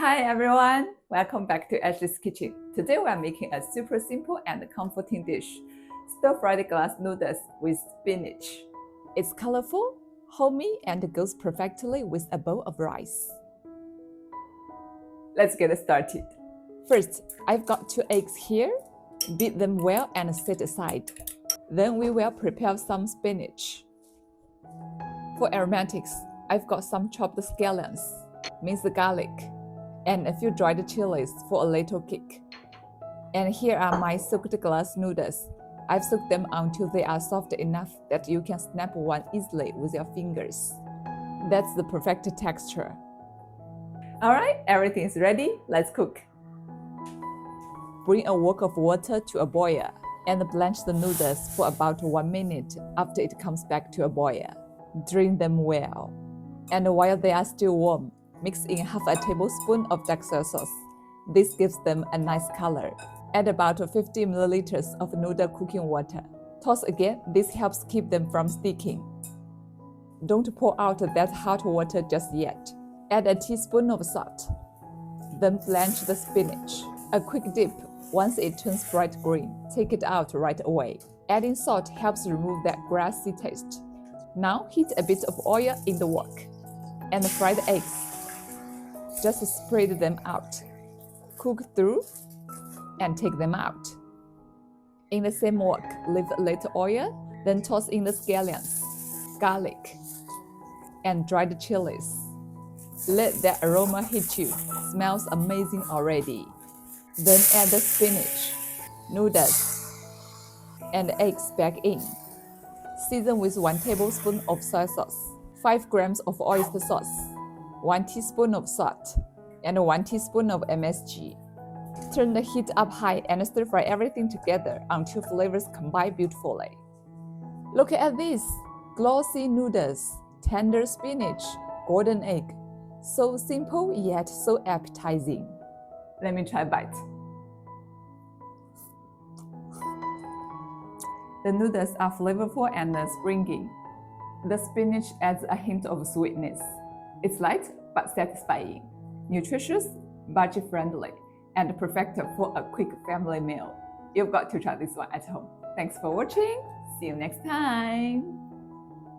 Hi everyone, welcome back to Ashley's Kitchen. Today we are making a super simple and comforting dish, stir-fried glass noodles with spinach. It's colorful, homey, and goes perfectly with a bowl of rice. Let's get started. First, I've got 2 eggs here. Beat them well and set aside. Then we will prepare some spinach. For aromatics, I've got some chopped scallions, minced garlic, and a few dried chilies for a little kick. And here are my soaked glass noodles. I've soaked them until they are soft enough that you can snap one easily with your fingers. That's the perfect texture. Alright, everything is ready. Let's cook. Bring a wok of water to a boil and blanch the noodles for about 1 minute after it comes back to a boil. Drain them well. And while they are still warm, mix in half a tablespoon of dark soy sauce. This gives them a nice color. Add about 50 milliliters of noodle cooking water. Toss again, this helps keep them from sticking. Don't pour out that hot water just yet. Add a teaspoon of salt. Then blanch the spinach. A quick dip. Once it turns bright green, take it out right away. Adding salt helps remove that grassy taste. Now heat a bit of oil in the wok. And fry the eggs. Just spread them out. Cook through and take them out. In the same wok, leave a little oil, then toss in the scallions, garlic, and dried chilies. Let that aroma hit you. Smells amazing already. Then add the spinach, noodles, and eggs back in. Season with 1 tablespoon of soy sauce, 5 grams of oyster sauce, 1 teaspoon of salt, and 1 teaspoon of MSG. Turn the heat up high and stir fry everything together until flavors combine beautifully. Look at this! Glossy noodles, tender spinach, golden egg. So simple yet so appetizing. Let me try a bite. The noodles are flavorful and springy. The spinach adds a hint of sweetness. It's light but satisfying, nutritious, budget-friendly, and perfect for a quick family meal. You've got to try this one at home. Thanks for watching. See you next time.